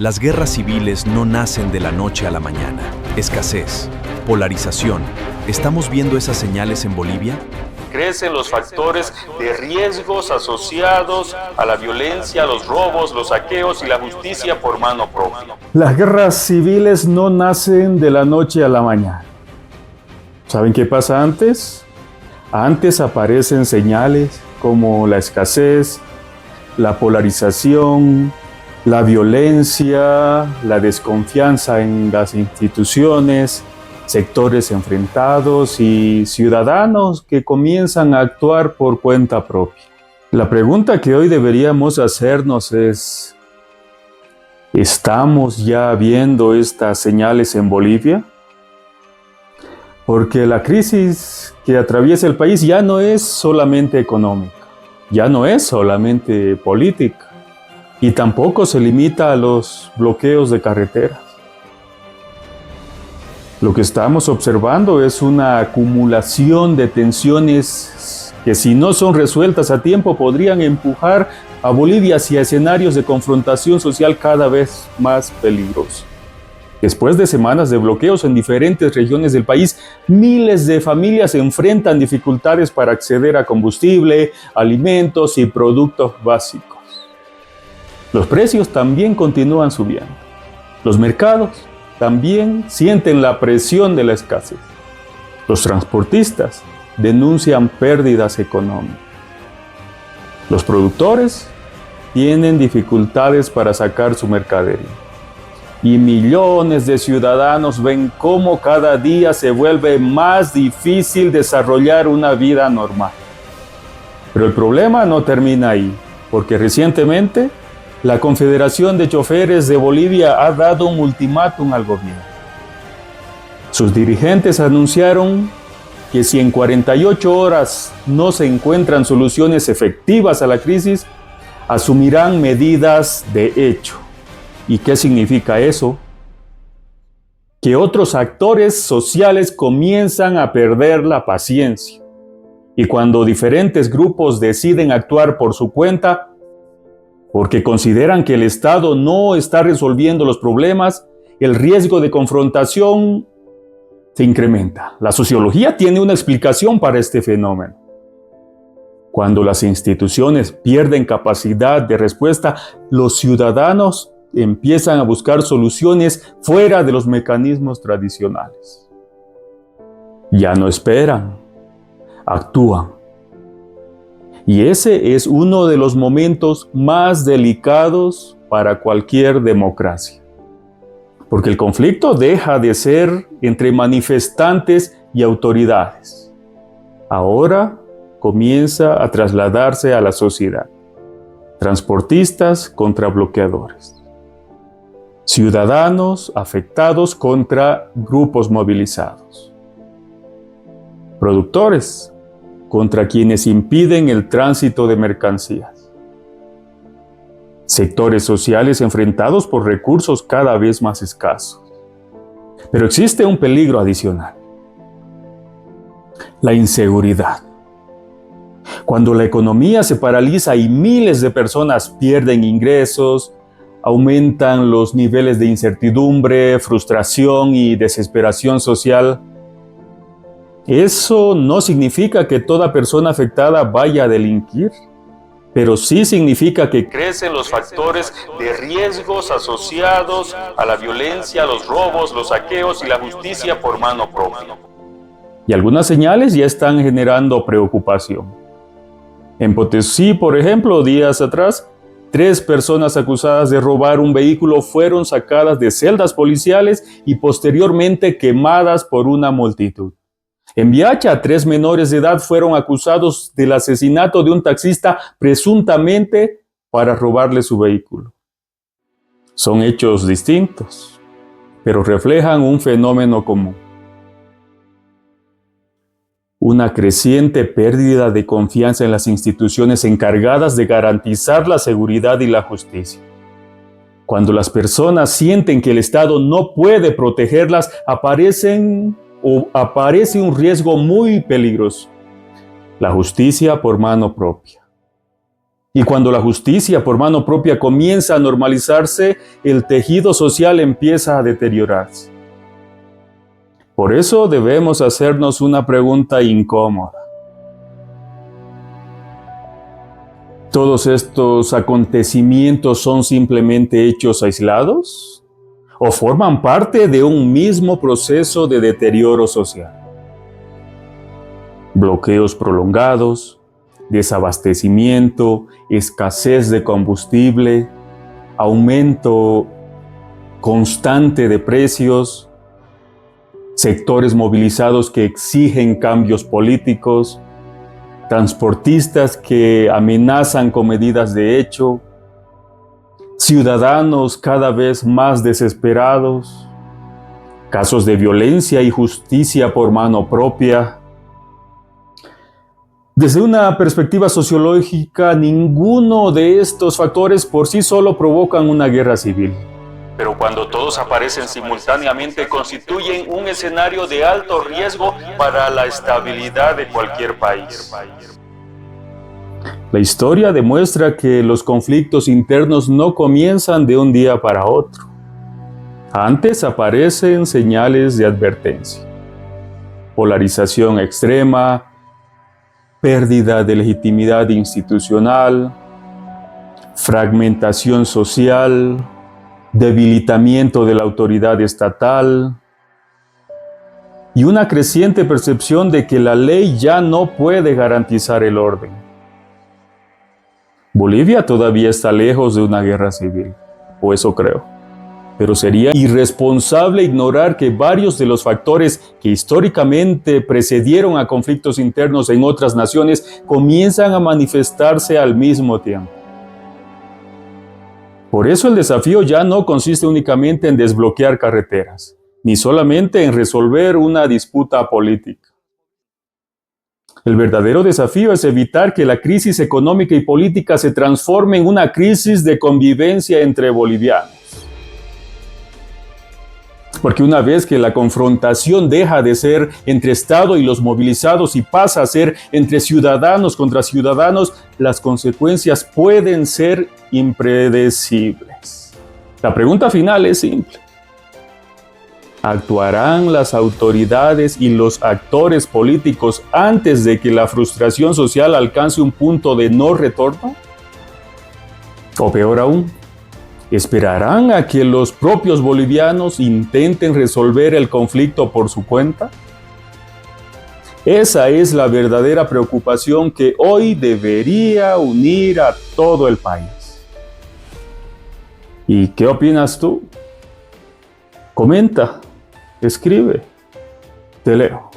Las guerras civiles no nacen de la noche a la mañana. Escasez, polarización. ¿Estamos viendo esas señales en Bolivia? Crecen los factores de riesgos asociados a la violencia, los robos, los saqueos y la justicia por mano propia. Las guerras civiles no nacen de la noche a la mañana. ¿Saben qué pasa antes? Antes aparecen señales como la escasez, la polarización, la violencia, la desconfianza en las instituciones, sectores enfrentados y ciudadanos que comienzan a actuar por cuenta propia. La pregunta que hoy deberíamos hacernos es: ¿estamos ya viendo estas señales en Bolivia? Porque la crisis que atraviesa el país ya no es solamente económica, ya no es solamente política, y tampoco se limita a los bloqueos de carreteras. Lo que estamos observando es una acumulación de tensiones que, si no son resueltas a tiempo, podrían empujar a Bolivia hacia escenarios de confrontación social cada vez más peligrosos. Después de semanas de bloqueos en diferentes regiones del país, miles de familias enfrentan dificultades para acceder a combustible, alimentos y productos básicos. Los precios también continúan subiendo. Los mercados también sienten la presión de la escasez. Los transportistas denuncian pérdidas económicas. Los productores tienen dificultades para sacar su mercadería. Y millones de ciudadanos ven cómo cada día se vuelve más difícil desarrollar una vida normal. Pero el problema no termina ahí, porque recientemente la Confederación de Choferes de Bolivia ha dado un ultimátum al gobierno. Sus dirigentes anunciaron que si en 48 horas no se encuentran soluciones efectivas a la crisis, asumirán medidas de hecho. ¿Y qué significa eso? Que otros actores sociales comienzan a perder la paciencia. Y cuando diferentes grupos deciden actuar por su cuenta, porque consideran que el Estado no está resolviendo los problemas, el riesgo de confrontación se incrementa. La sociología tiene una explicación para este fenómeno. Cuando las instituciones pierden capacidad de respuesta, los ciudadanos empiezan a buscar soluciones fuera de los mecanismos tradicionales. Ya no esperan, actúan. Y ese es uno de los momentos más delicados para cualquier democracia. Porque el conflicto deja de ser entre manifestantes y autoridades. Ahora comienza a trasladarse a la sociedad. Transportistas contra bloqueadores. Ciudadanos afectados contra grupos movilizados. Productores contra quienes impiden el tránsito de mercancías. Sectores sociales enfrentados por recursos cada vez más escasos. Pero existe un peligro adicional: la inseguridad. Cuando la economía se paraliza y miles de personas pierden ingresos, aumentan los niveles de incertidumbre, frustración y desesperación social. Eso no significa que toda persona afectada vaya a delinquir, pero sí significa que Crecen los factores de riesgos asociados a la violencia, los robos, los saqueos y la justicia por mano propia. y algunas señales ya están generando preocupación. En Potosí, por ejemplo, días atrás, 3 personas acusadas de robar un vehículo fueron sacadas de celdas policiales y posteriormente quemadas por una multitud. En Viacha, 3 menores de edad fueron acusados del asesinato de un taxista presuntamente para robarle su vehículo. Son hechos distintos, pero reflejan un fenómeno común: una creciente pérdida de confianza en las instituciones encargadas de garantizar la seguridad y la justicia. Cuando las personas sienten que el Estado no puede protegerlas, aparece un riesgo muy peligroso: la justicia por mano propia. Y cuando la justicia por mano propia comienza a normalizarse, el tejido social empieza a deteriorarse. Por eso debemos hacernos una pregunta incómoda. ¿Todos estos acontecimientos son simplemente hechos aislados? ¿O forman parte de un mismo proceso de deterioro social? Bloqueos prolongados, desabastecimiento, escasez de combustible, aumento constante de precios, sectores movilizados que exigen cambios políticos, transportistas que amenazan con medidas de hecho, ciudadanos cada vez más desesperados, casos de violencia y justicia por mano propia. Desde una perspectiva sociológica, ninguno de estos factores por sí solo provocan una guerra civil. Pero cuando todos aparecen simultáneamente, constituyen un escenario de alto riesgo para la estabilidad de cualquier país. La historia demuestra que los conflictos internos no comienzan de un día para otro. Antes aparecen señales de advertencia: polarización extrema, pérdida de legitimidad institucional, fragmentación social, debilitamiento de la autoridad estatal y una creciente percepción de que la ley ya no puede garantizar el orden. Bolivia todavía está lejos de una guerra civil, o eso creo. Pero sería irresponsable ignorar que varios de los factores que históricamente precedieron a conflictos internos en otras naciones comienzan a manifestarse al mismo tiempo. Por eso el desafío ya no consiste únicamente en desbloquear carreteras, ni solamente en resolver una disputa política. El verdadero desafío es evitar que la crisis económica y política se transforme en una crisis de convivencia entre bolivianos. Porque una vez que la confrontación deja de ser entre Estado y los movilizados y pasa a ser entre ciudadanos contra ciudadanos, las consecuencias pueden ser impredecibles. La pregunta final es simple: ¿actuarán las autoridades y los actores políticos antes de que la frustración social alcance un punto de no retorno? O peor aún, ¿esperarán a que los propios bolivianos intenten resolver el conflicto por su cuenta? Esa es la verdadera preocupación que hoy debería unir a todo el país. ¿Y qué opinas tú? Comenta, escribe, te leo.